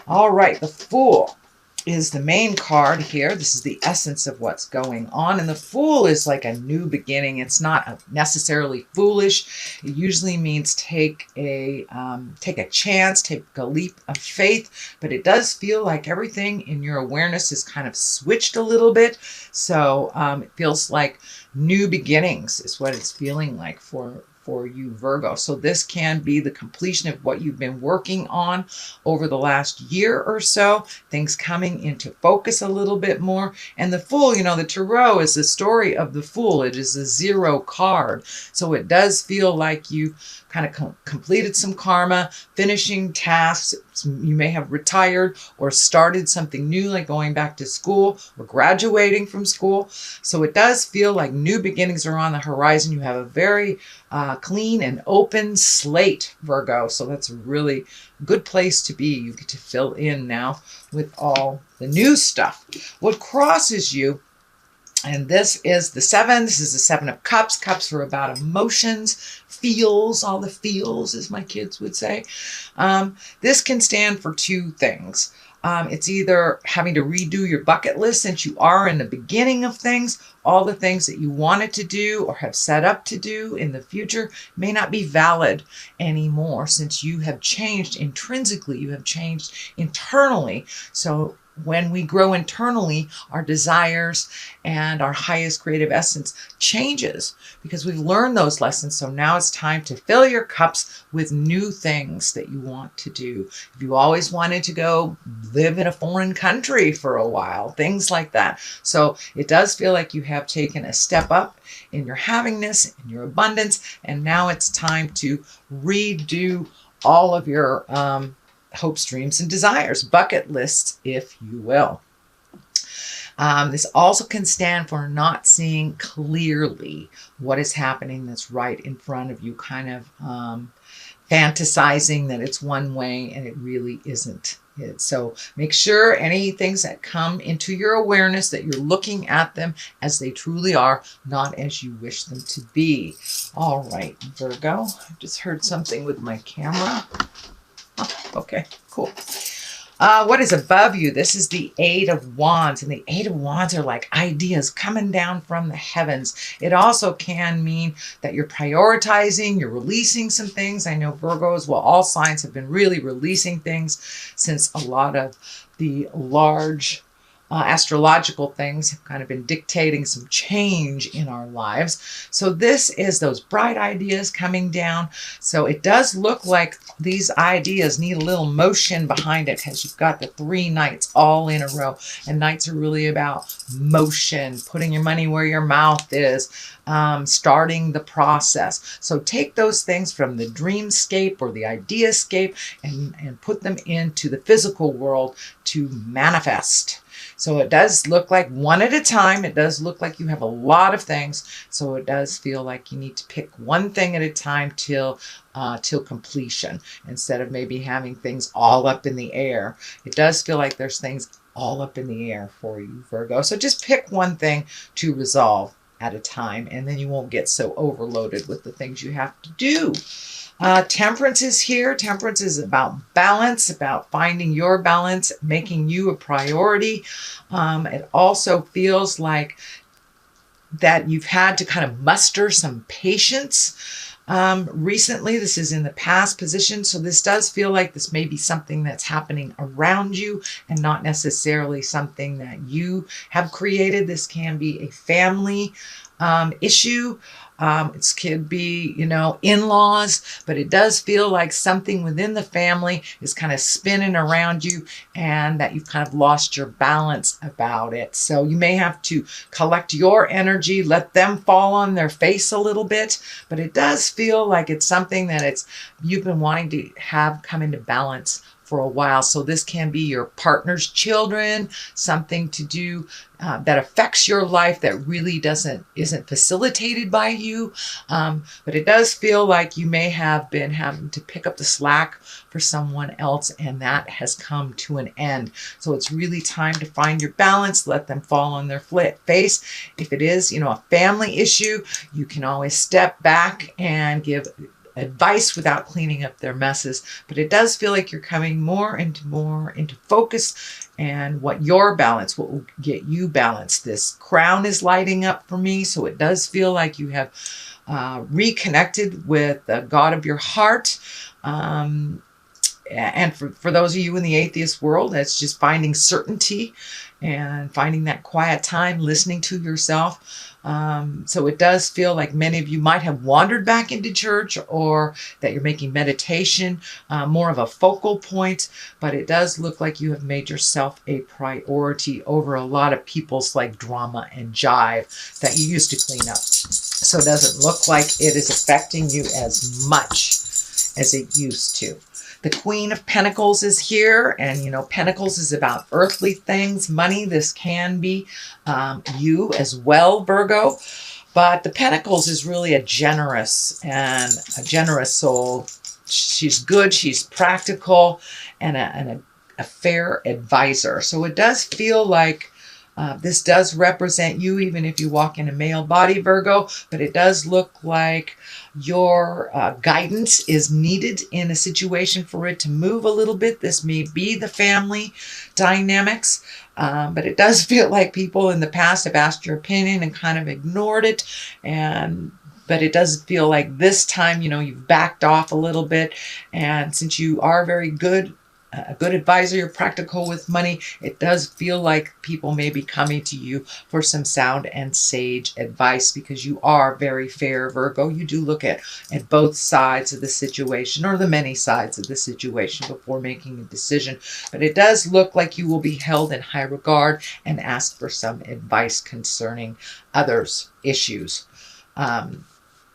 All right, the Fool is the main card here. This is the essence of what's going on. And the Fool is like a new beginning. It's not necessarily foolish. It usually means take a chance, take a leap of faith. But it does feel like everything in your awareness is kind of switched a little bit. So it feels like new beginnings is what it's feeling like for you, Virgo. So this can be the completion of what you've been working on over the last year or so, things coming into focus a little bit more. And the Fool, the Tarot is the story of the Fool. It is a 0 card. So it does feel like you kind of completed some karma, finishing tasks. You may have retired or started something new, like going back to school or graduating from school. So it does feel like new beginnings are on the horizon. You have a very clean and open slate, Virgo. So that's a really good place to be. You get to fill in now with all the new stuff. What crosses you, and this is the 7. This is the 7 of Cups. Cups are about emotions, feels, all the feels, as my kids would say. This can stand for 2 things. It's either having to redo your bucket list since you are in the beginning of things. All the things that you wanted to do or have set up to do in the future may not be valid anymore since you have changed intrinsically. You have changed internally. So when we grow internally, our desires and our highest creative essence changes because we've learned those lessons. So now it's time to fill your cups with new things that you want to do. If you always wanted to go live in a foreign country for a while, things like that. So it does feel like you have taken a step up in your havingness, in your abundance, and now it's time to redo all of your hopes, dreams, and desires, bucket lists, if you will. This also can stand for not seeing clearly what is happening that's right in front of you, kind of fantasizing that it's one way and it really isn't it. So make sure any things that come into your awareness that you're looking at them as they truly are, not as you wish them to be. All right, Virgo, I just heard something with my camera. Okay, cool. What is above you? This is the 8 of Wands, and the 8 of Wands are like ideas coming down from the heavens. It also can mean that you're prioritizing, you're releasing some things. I know Virgos, well, all signs have been really releasing things since a lot of the large astrological things have kind of been dictating some change in our lives. So this is those bright ideas coming down. So it does look like these ideas need a little motion behind it because you've got the 3 knights all in a row. And knights are really about motion, putting your money where your mouth is, starting the process. So take those things from the dreamscape or the ideascape and put them into the physical world to manifest. So it does look like one at a time. It does look like you have a lot of things. So it does feel like you need to pick one thing at a time till completion, instead of maybe having things all up in the air. It does feel like there's things all up in the air for you, Virgo. So just pick one thing to resolve at a time, and then you won't get so overloaded with the things you have to do. Temperance is here. Temperance is about balance, about finding your balance, making you a priority. It also feels like that you've had to kind of muster some patience recently. This is in the past position. So this does feel like this may be something that's happening around you and not necessarily something that you have created. This can be a family issue. It could be, in-laws, but it does feel like something within the family is kind of spinning around you and that you've kind of lost your balance about it. So you may have to collect your energy, let them fall on their face a little bit, but it does feel like it's something that you've been wanting to have come into balance for a while. So this can be your partner's children, something to do that affects your life that really isn't facilitated by you. But it does feel like you may have been having to pick up the slack for someone else, and that has come to an end. So it's really time to find your balance, let them fall on their face. If it is, a family issue, you can always step back and give advice without cleaning up their messes. But it does feel like you're coming more into focus and what your balance, what will get you balanced. This crown is lighting up for me, so it does feel like you have reconnected with the God of your heart. And for those of you in the atheist world, that's just finding certainty and finding that quiet time, listening to yourself. So it does feel like many of you might have wandered back into church, or that you're making meditation more of a focal point, but it does look like you have made yourself a priority over a lot of people's like drama and jive that you used to clean up. So it doesn't look like it is affecting you as much as it used to. The Queen of Pentacles is here, and you know, Pentacles is about earthly things, money. This can be you as well, Virgo. But the Pentacles is really a generous soul. She's good, she's practical, and a fair advisor. So it does feel like this does represent you, even if you walk in a male body, Virgo, but it does look like your guidance is needed in a situation for it to move a little bit. This may be the family dynamics, but it does feel like people in the past have asked your opinion and kind of ignored it. But it does feel like this time, you know, you've backed off a little bit. And since you are very good, a good advisor, you're practical with money, it does feel like people may be coming to you for some sound and sage advice, because you are very fair, Virgo. You do look at both sides of the situation, or the many sides of the situation, before making a decision. But it does look like you will be held in high regard and ask for some advice concerning others' issues.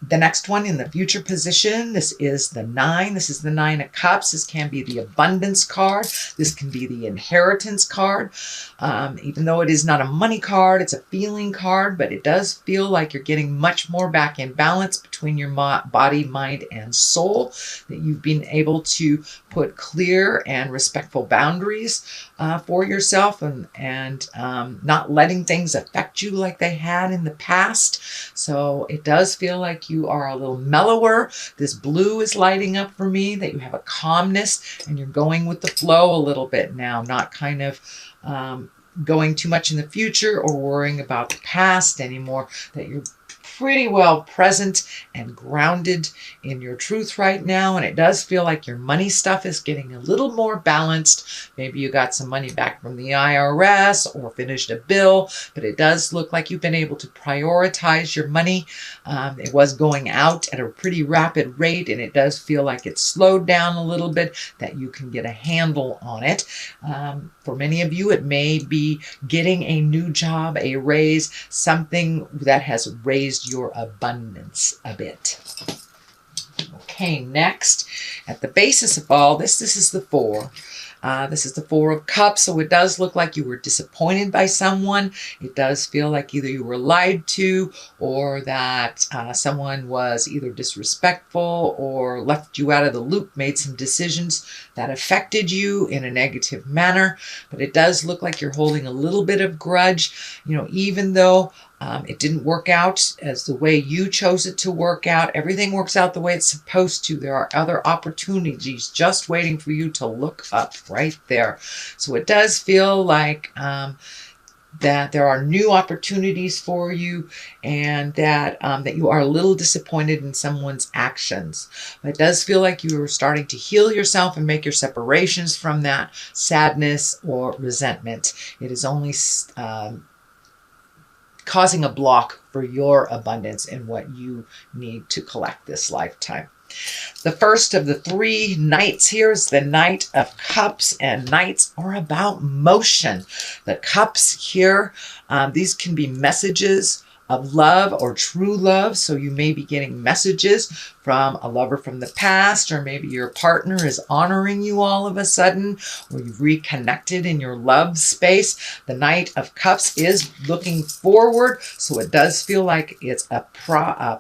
The next one in the future position, this is the 9. This is the 9 of Cups. This can be the abundance card. This can be the inheritance card. Even though it is not a money card, it's a feeling card, but it does feel like you're getting much more back in balance between your body, mind, and soul, that you've been able to put clear and respectful boundaries for yourself, and not letting things affect you like they had in the past. So it does feel like you are a little mellower. This blue is lighting up for me, that you have a calmness and you're going with the flow a little bit now, not kind of going too much in the future or worrying about the past anymore, that you're pretty well present and grounded in your truth right now. And it does feel like your money stuff is getting a little more balanced. Maybe you got some money back from the IRS or finished a bill, but it does look like you've been able to prioritize your money. It was going out at a pretty rapid rate, and it does feel like it's slowed down a little bit, that you can get a handle on it. For many of you, it may be getting a new job, a raise, something that has raised your abundance a bit. Okay, next, at the basis of all this, this is the 4. This is the 4 of Cups, so it does look like you were disappointed by someone. It does feel like either you were lied to, or that someone was either disrespectful or left you out of the loop, made some decisions that affected you in a negative manner. But it does look like you're holding a little bit of grudge, you know, even though it didn't work out as the way you chose it to work out. Everything works out the way it's supposed to. There are other opportunities just waiting for you to look up right there. So it does feel like that there are new opportunities for you, and that that you are a little disappointed in someone's actions. But it does feel like you are starting to heal yourself and make your separations from that sadness or resentment. It is only causing a block for your abundance and what you need to collect this lifetime. The first of the 3 knights here is the Knight of Cups, and knights are about motion. The cups here, these can be messages of love or true love. So you may be getting messages from a lover from the past, or maybe your partner is honoring you all of a sudden, or you've reconnected in your love space. The Knight of Cups is looking forward, so it does feel like it's a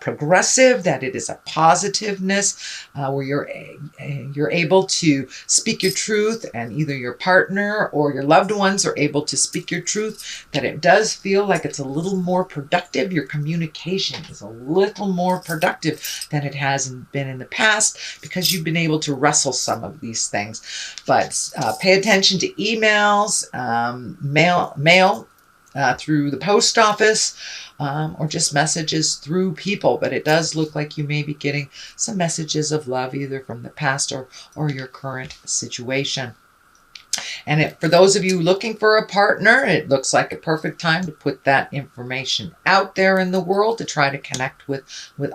progressive, that it is a positiveness where you're able to speak your truth, and either your partner or your loved ones are able to speak your truth, that it does feel like it's a little more productive productive. Your communication is a little more productive than it has been in the past because you've been able to wrestle some of these things. But pay attention to emails, mail through the post office, or just messages through people. But it does look like you may be getting some messages of love either from the past or your current situation. And for those of you looking for a partner, it looks like a perfect time to put that information out there in the world to try to connect with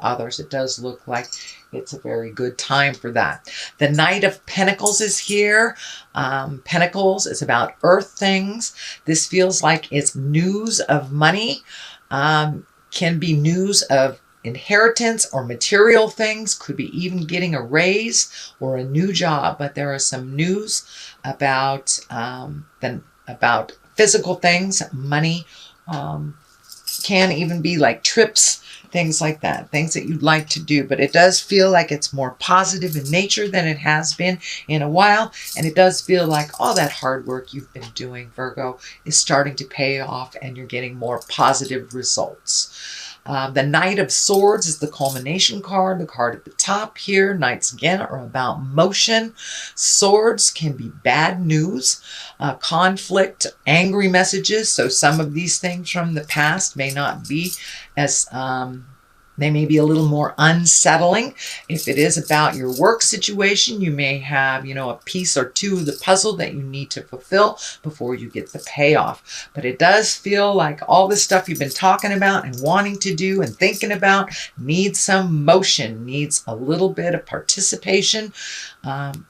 others. It does look like it's a very good time for that. The Knight of Pentacles is here. Pentacles is about earth things. This feels like it's news of money. Can be news of inheritance or material things, could be even getting a raise or a new job. But there is some news about about physical things, money, can even be like trips, things like that, things that you'd like to do. But it does feel like it's more positive in nature than it has been in a while. And it does feel like all that hard work you've been doing, Virgo, is starting to pay off and you're getting more positive results. The Knight of Swords is the culmination card, the card at the top here. Knights, again, are about motion. Swords can be bad news, conflict, angry messages. So some of these things from the past may not be as... they may be a little more unsettling. If it is about your work situation, you may have, a piece or two of the puzzle that you need to fulfill before you get the payoff. But it does feel like all the stuff you've been talking about and wanting to do and thinking about needs some motion, needs a little bit of participation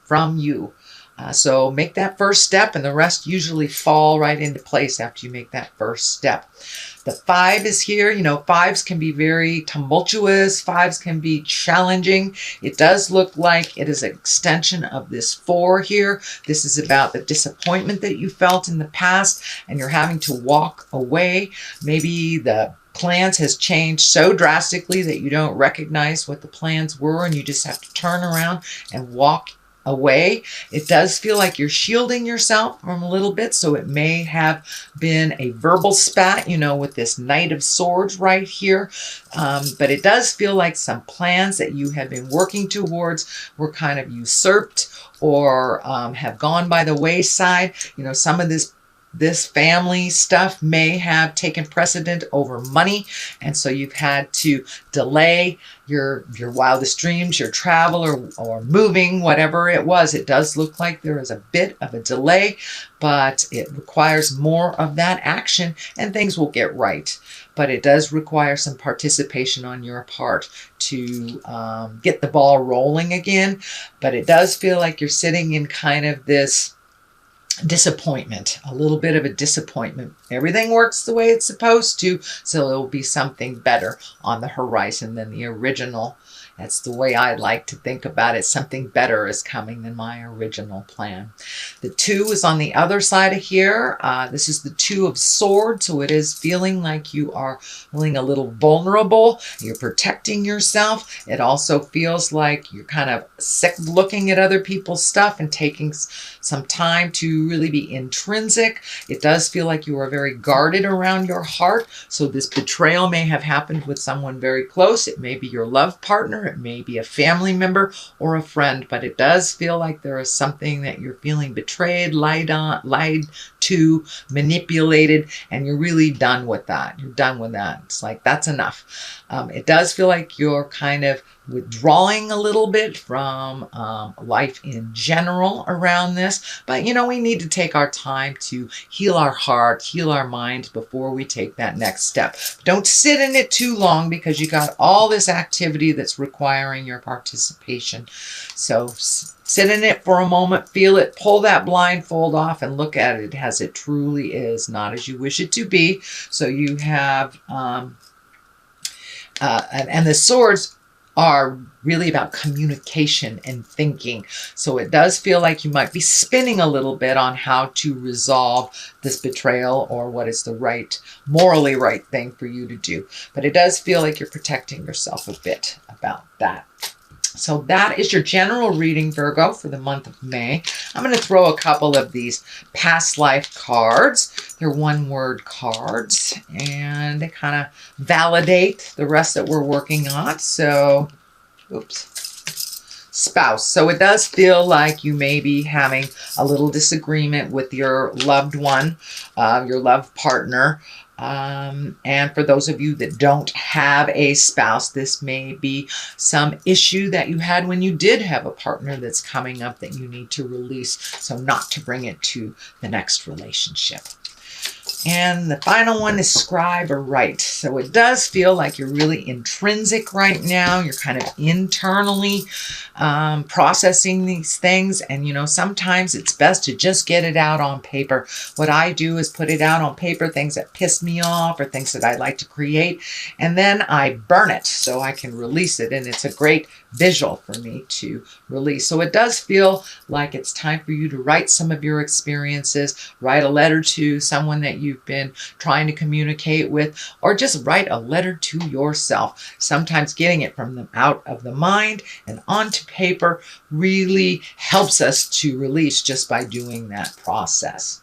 from you. So make that first step, and the rest usually fall right into place after you make that first step. The 5 is here. 5s can be very tumultuous. 5s can be challenging. It does look like it is an extension of this 4 here. This is about the disappointment that you felt in the past, and you're having to walk away. Maybe the plans has changed so drastically that you don't recognize what the plans were, and you just have to turn around and walk away. It does feel like you're shielding yourself from a little bit, so it may have been a verbal spat, with this Knight of Swords right here. But it does feel like some plans that you had been working towards were kind of usurped or have gone by the wayside. Some of this family stuff may have taken precedent over money, and so you've had to delay your wildest dreams, your travel or moving, whatever it was. It does look like there is a bit of a delay, but it requires more of that action and things will get right. But it does require some participation on your part to get the ball rolling again. But it does feel like you're sitting in kind of this disappointment, a little bit of a disappointment. Everything works the way it's supposed to, so it'll be something better on the horizon than the original. That's the way I like to think about it. Something better is coming than my original plan. The 2 is on the other side of here. This is the 2 of Swords, so it is feeling like you are feeling a little vulnerable. You're protecting yourself. It also feels like you're kind of sick of looking at other people's stuff and taking some time to really be intrinsic. It does feel like you are very guarded around your heart. So this betrayal may have happened with someone very close. It may be your love partner. It may be a family member or a friend, but it does feel like there is something that you're feeling betrayed, lied to, manipulated, and you're really done with that. You're done with that. It's like, that's enough. It does feel like you're kind of withdrawing a little bit from life in general around this. But, we need to take our time to heal our heart, heal our mind before we take that next step. Don't sit in it too long because you got all this activity that's requiring your participation. So sit in it for a moment, feel it, pull that blindfold off and look at it as it truly is, not as you wish it to be. So you have, and the swords are really about communication and thinking. So it does feel like you might be spinning a little bit on how to resolve this betrayal or what is the morally right thing for you to do. But it does feel like you're protecting yourself a bit about that. So that is your general reading, Virgo, for the month of May. I'm going to throw a couple of these past life cards. They're one-word cards, and they kind of validate the rest that we're working on. So, oops. Spouse. So it does feel like you may be having a little disagreement with your loved one, your love partner. And for those of you that don't have a spouse, this may be some issue that you had when you did have a partner that's coming up that you need to release, so not to bring it to the next relationship. And the final one is scribe or write. So it does feel like you're really intrinsic right now. You're kind of internally processing these things. And, you know, sometimes it's best to just get it out on paper. What I do is put it out on paper, things that piss me off or things that I like to create. And then I burn it so I can release it. And it's a great visual for me to release. So it does feel like it's time for you to write some of your experiences, write a letter to someone that you've been trying to communicate with, or just write a letter to yourself. Sometimes getting it from them out of the mind and onto paper really helps us to release just by doing that process.